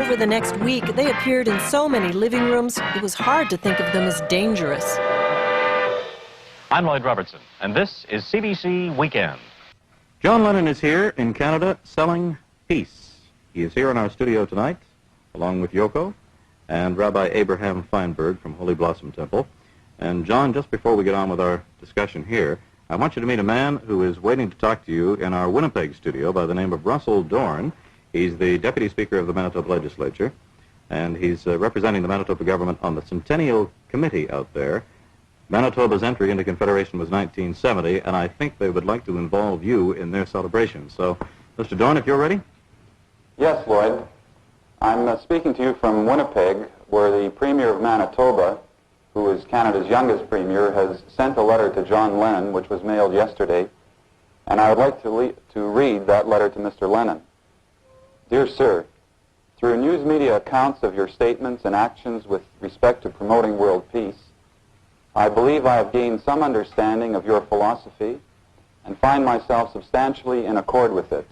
over the next week, they appeared in so many living rooms, it was hard to think of them as dangerous. I'm Lloyd Robertson, and this is CBC Weekend. John Lennon is here in Canada selling peace. He is here in our studio tonight, along with Yoko and Rabbi Abraham Feinberg from Holy Blossom Temple. And John, just before we get on with our discussion here, I want you to meet a man who is waiting to talk to you in our Winnipeg studio by the name of Russell Dorn. He's the Deputy Speaker of the Manitoba Legislature, and he's representing the Manitoba government on the Centennial Committee out there. Manitoba's entry into Confederation was 1970, and I think they would like to involve you in their celebration. So, Mr. Dorn, if you're ready. Yes, Lloyd. I'm speaking to you from Winnipeg, where the Premier of Manitoba, who is Canada's youngest Premier, has sent a letter to John Lennon, which was mailed yesterday, and I would like to read that letter to Mr. Lennon. Dear Sir, through news media accounts of your statements and actions with respect to promoting world peace, I believe I have gained some understanding of your philosophy and find myself substantially in accord with it.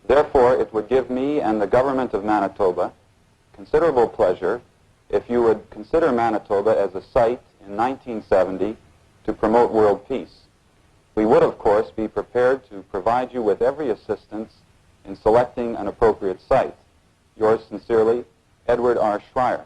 Therefore, it would give me and the government of Manitoba considerable pleasure if you would consider Manitoba as a site in 1970 to promote world peace. We would, of course, be prepared to provide you with every assistance in selecting an appropriate site. Yours sincerely, Edward R. Schreier.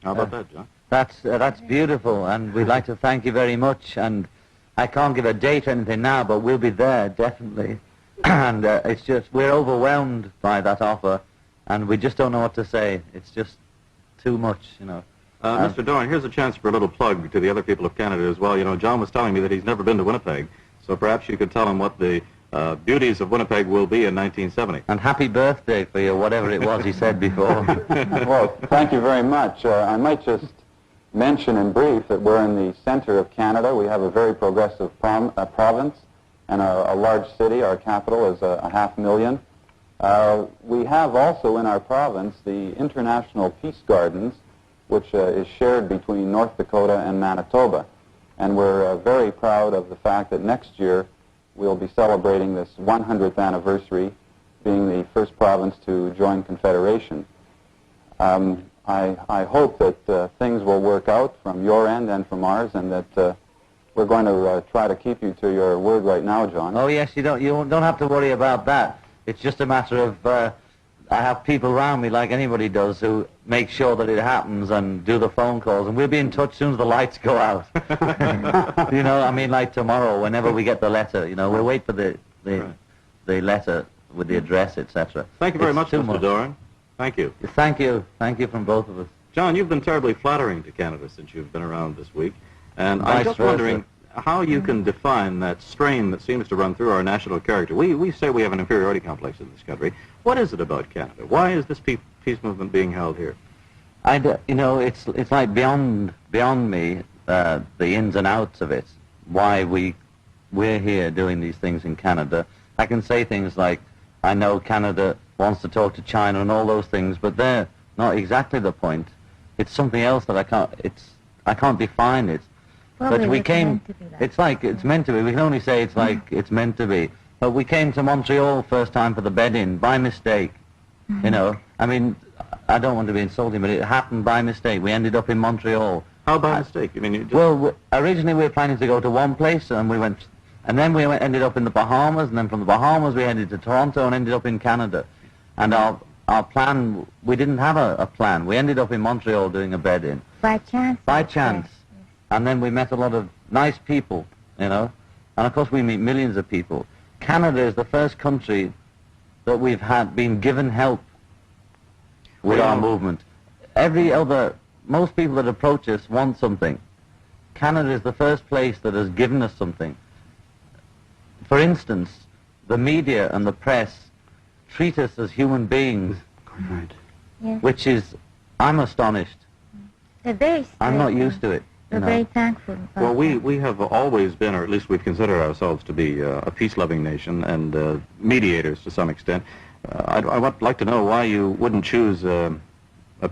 How about that, John? That's beautiful, and we'd like to thank you very much. And I can't give a date or anything now, but we'll be there, definitely. And it's just, we're overwhelmed by that offer, and we just don't know what to say. It's just too much, you know. Mr. Dorn, here's a chance for a little plug to the other people of Canada as well. You know, John was telling me that he's never been to Winnipeg, so perhaps you could tell him what the beauties of Winnipeg will be in 1970. And happy birthday for you, whatever it was he said before. Well, thank you very much. I might just mention in brief that we're in the center of Canada. We have a very progressive province and a large city. Our capital is 500,000. We have also in our province the International Peace Gardens, which is shared between North Dakota and Manitoba. And we're very proud of the fact that next year we'll be celebrating this 100th anniversary, being the first province to join Confederation. I hope that things will work out from your end and from ours, and that we're going to try to keep you to your word right now, John. Oh yes, you don't have to worry about that. It's just a matter of I have people around me, like anybody does, who make sure that it happens and do the phone calls, and we'll be in touch as soon as the lights go out. You know, I mean, like tomorrow, whenever we get the letter, you know, we'll wait for the letter with the address, etc. Thank you very much, Mr. Dorn. Thank you. Thank you from both of us. John, you've been terribly flattering to Canada since you've been around this week, and I'm just wondering how you can define that strain that seems to run through our national character. We say we have an inferiority complex in this country. What is it about Canada? Why is this peace movement being held here? You know, it's like beyond me, the ins and outs of it. Why we're here doing these things in Canada. I can say things like, I know Canada wants to talk to China and all those things, but they're not exactly the point. It's something else that I can't define it. Probably but we came, it's like it's meant to be. We can only say it's like it's meant to be. But we came to Montreal first time for the bed-in by mistake. You know, I mean, I don't want to be insulting, but it happened by mistake. We ended up in Montreal. How by mistake? You mean you just... Well, originally we were planning to go to one place, and we went, and then ended up in the Bahamas, and then from the Bahamas we headed to Toronto and ended up in Canada. And our plan, we didn't have a plan. We ended up in Montreal doing a bed-in. By chance. By chance. And then we met a lot of nice people, you know, and of course we meet millions of people. Canada is the first country that we've been given help with our movement. Most people that approach us want something. Canada is the first place that has given us something. For instance, the media and the press treat us as human beings, Yes. which is, I'm astonished. They're very I'm not used to it. We're very thankful. Well, we have always been, or at least we've considered ourselves to be a peace-loving nation and mediators to some extent. I would like to know why you wouldn't choose a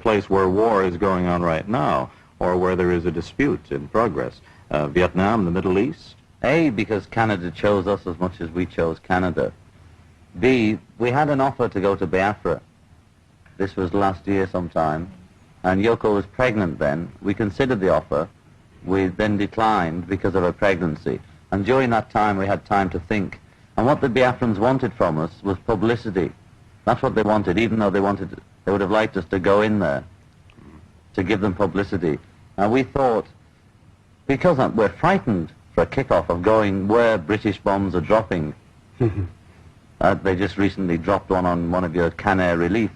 place where war is going on right now, or where there is a dispute in progress. Vietnam, the Middle East? A, because Canada chose us as much as we chose Canada. B, we had an offer to go to Biafra. This was last year sometime, and Yoko was pregnant then. We considered the offer. We then declined because of her pregnancy. And during that time, we had time to think. And what the Biafrans wanted from us was publicity. That's what they wanted, even though they would have liked us to go in there to give them publicity. And we thought, because we're frightened for a kickoff of going where British bombs are dropping. They just recently dropped one on one of your Canary Relief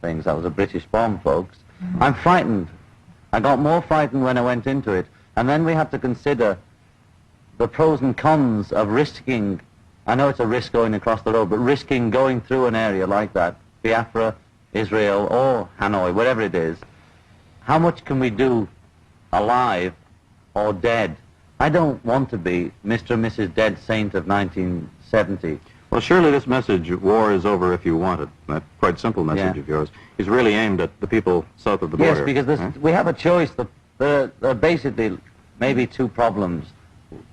things. That was a British bomb, folks. I'm frightened. I got more frightened when I went into it. And then we had to consider the pros and cons of risking. I know it's a risk going across the road, but risking going through an area like that, Biafra, Israel, or Hanoi, whatever it is, how much can we do alive or dead? I don't want to be Mr. and Mrs. Dead Saint of 1970. Well, surely this message, war is over if you want it, that quite simple message of yours, is really aimed at the people south of the border. Yes, because we have a choice. There are basically maybe two problems.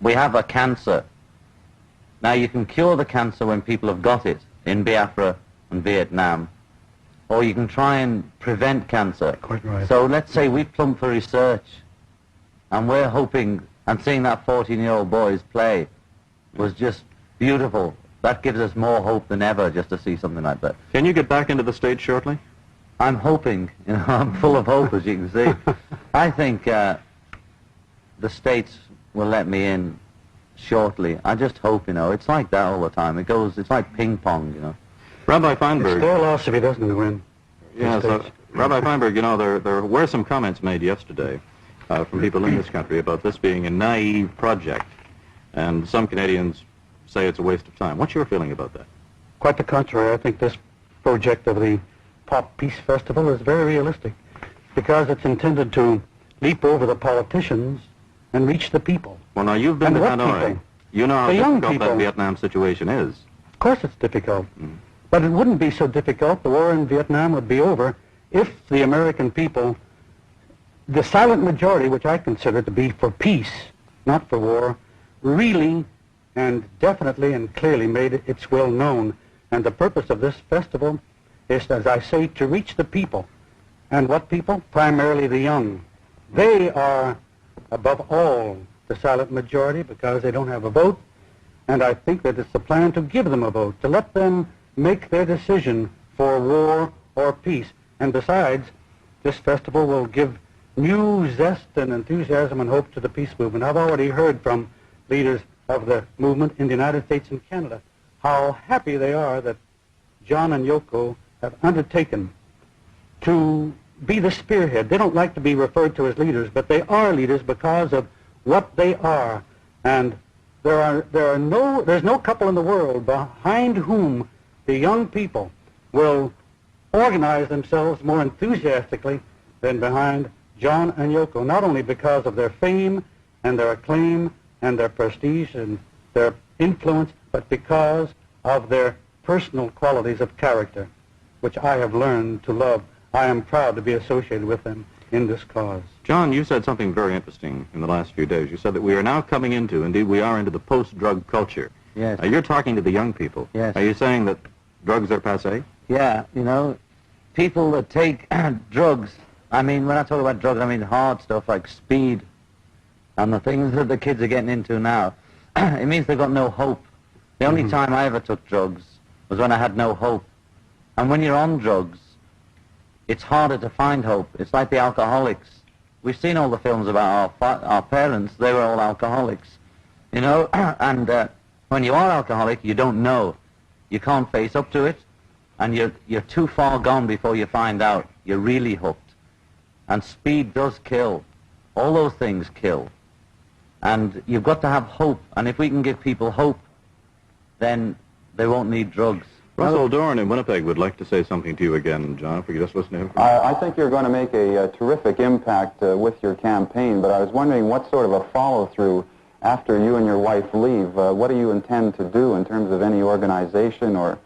We have a cancer. Now, you can cure the cancer when people have got it in Biafra and Vietnam, or you can try and prevent cancer. Quite right. So let's say we plump for research, and we're hoping, and seeing that 14-year-old boys play was just beautiful. That gives us more hope than ever just to see something like that. Can you get back into the States shortly? I'm hoping, I'm full of hope, as you can see. I think the States will let me in shortly. I just hope, it's like that all the time. It's like ping pong, Rabbi Feinberg. It's their loss if he doesn't win. Yes, Rabbi Feinberg, there were some comments made yesterday from people in this country about this being a naive project, and some Canadians say it's a waste of time. What's your feeling about that? Quite the contrary. I think this project of the Pop Peace Festival is very realistic because it's intended to leap over the politicians and reach the people. Well, now, you've been to Hanoi. You know how difficult that Vietnam situation is. Of course it's difficult. But it wouldn't be so difficult. The war in Vietnam would be over if the American people, the silent majority, which I consider to be for peace, not for war, really and definitely and clearly made its will known. And the purpose of this festival is, as I say, to reach the people. And what people? Primarily the young. They are, above all, the silent majority because they don't have a vote. And I think that it's the plan to give them a vote, to let them make their decision for war or peace. And besides, this festival will give new zest and enthusiasm and hope to the peace movement. I've already heard from leaders of the movement in the United States and Canada how happy they are that John and Yoko have undertaken to be the spearhead. They don't like to be referred to as leaders, but they are leaders because of what they are. And there's no couple in the world behind whom the young people will organize themselves more enthusiastically than behind John and Yoko, not only because of their fame and their acclaim and their prestige and their influence, but because of their personal qualities of character, which I have learned to love. I am proud to be associated with them in this cause. John, you said something very interesting in the last few days. You said that we are now coming into, indeed we are into the post-drug culture. Yes. You're talking to the young people. Yes. Are you saying that drugs are passé? Yeah, people that take drugs, I mean, when I talk about drugs, I mean hard stuff like speed and the things that the kids are getting into now. It means they've got no hope. The only time I ever took drugs was when I had no hope. And when you're on drugs, it's harder to find hope. It's like the alcoholics. We've seen all the films about our parents. They were all alcoholics, and when you are alcoholic, you don't know. You can't face up to it, and you're too far gone before you find out. You're really hooked. And speed does kill. All those things kill. And you've got to have hope. And if we can give people hope, then they won't need drugs. Russell Dorn in Winnipeg would like to say something to you again, John, if we could just listen to him. I think you're going to make a terrific impact with your campaign, but I was wondering what sort of a follow-through after you and your wife leave. What do you intend to do in terms of any organization or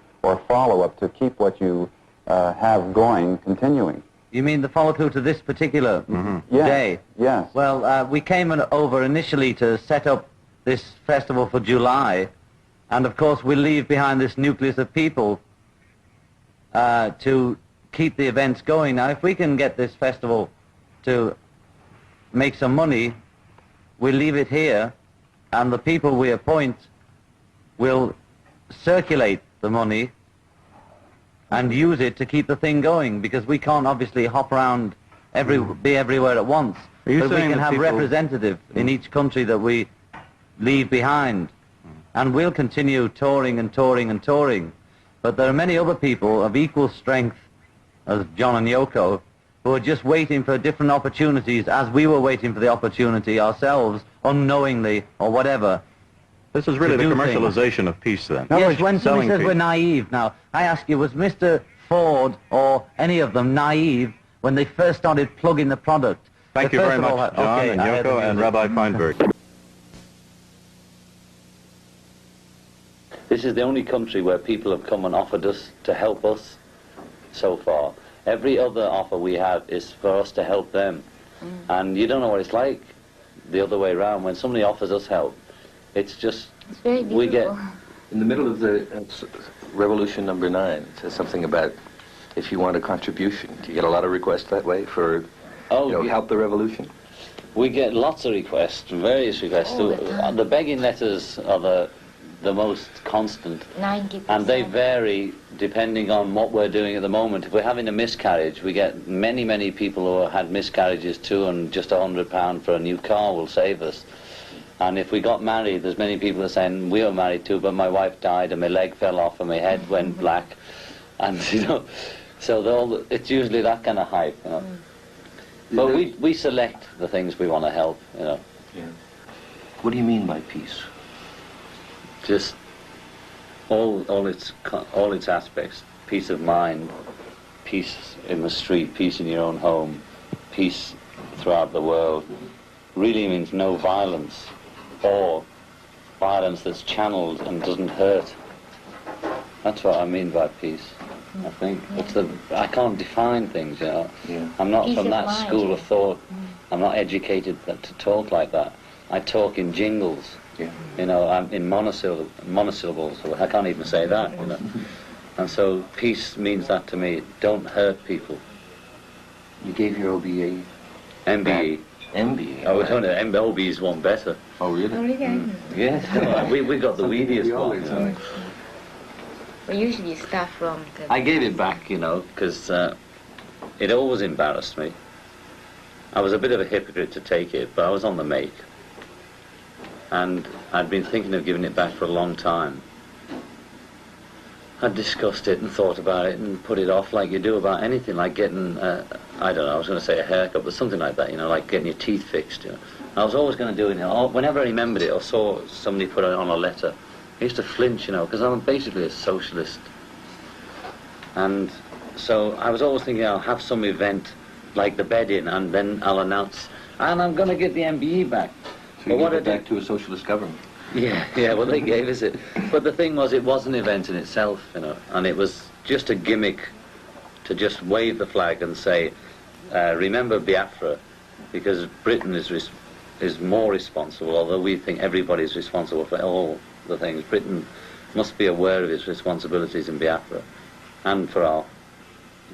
follow-up to keep what you have going continuing? You mean the follow-through to this particular day? Yes. Well, we came over initially to set up this festival for July, and of course we'll leave behind this nucleus of people to keep the events going. Now, if we can get this festival to make some money, we'll leave it here, and the people we appoint will circulate the money and use it to keep the thing going, because we can't obviously hop around, be everywhere at once. Are you but we saying can that have people- representative in each country that we leave behind. And we'll continue touring and touring and touring. But there are many other people of equal strength as John and Yoko who are just waiting for different opportunities as we were waiting for the opportunity ourselves, unknowingly or whatever. This is really the do commercialization of peace, then. Yes, when somebody Selling says peace. we're naive. Now, I ask you, was Mr. Ford or any of them naive when they first started plugging the product? Thank They you first very of all much, had- John okay, and I heard the Yoko and music. Rabbi Feinberg. This is the only country where people have come and offered us to help us so far. Every other offer we have is for us to help them. And you don't know what it's like the other way around. When somebody offers us help, it's just, It's very we get, beautiful. In the middle of the Revolution number 9, it says something about if you want a contribution. Do you get a lot of requests that way for, oh, help the revolution? we get lots of requests, various requests. All the time. The begging letters are the most constant. 90%. And they vary depending on what we're doing at the moment. If we're having a miscarriage, we get many, many people who have had miscarriages too, and just £100 for a new car will save us. And if we got married, there's many people who are saying, we were married too, but my wife died and my leg fell off and my head went black. And, so it's usually that kind of hype, But we select the things we want to help, Yeah. What do you mean by peace? Just all its aspects: peace of mind, peace in the street, peace in your own home, peace throughout the world. Really means no violence, or violence that's channeled and doesn't hurt. That's what I mean by peace. I think I can't define things, Yeah. I'm not Peace from of that mind, school yeah. of thought. I'm not educated to talk like that. I talk in jingles. Yeah. I'm in monosyllables. I can't even say that, And so peace means that to me. Don't hurt people. You gave your OBA MBE. MBA. Oh, MBE's one better. Oh, really? Oh, really? Yes. we got the weediest one. We usually start from the... I gave it back, because it always embarrassed me. I was a bit of a hypocrite to take it, but I was on the make. And I'd been thinking of giving it back for a long time. I'd discussed it and thought about it and put it off like you do about anything, like getting, I don't know, I was going to say a haircut, but something like that, like getting your teeth fixed. I was always going to do it. Whenever I remembered it or saw somebody put it on a letter, I used to flinch, because I'm basically a socialist. And so I was always thinking I'll have some event like the bed-in, and then I'll announce, and I'm going to get the MBE back. So you gave it back to a socialist government? Yeah, well, they gave us it. But the thing was, it was an event in itself, and it was just a gimmick to just wave the flag and say, remember Biafra, because Britain is more responsible, although we think everybody's responsible for all the things. Britain must be aware of its responsibilities in Biafra, and for our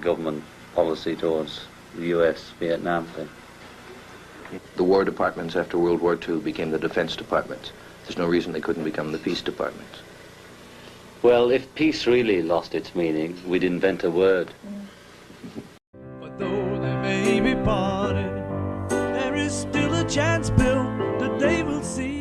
government policy towards the US-Vietnam thing. The war departments after World War II became the defense departments. There's no reason they couldn't become the peace departments. Well, if peace really lost its meaning, we'd invent a word. But though they may be parted, there is still a chance, Bill, that they will see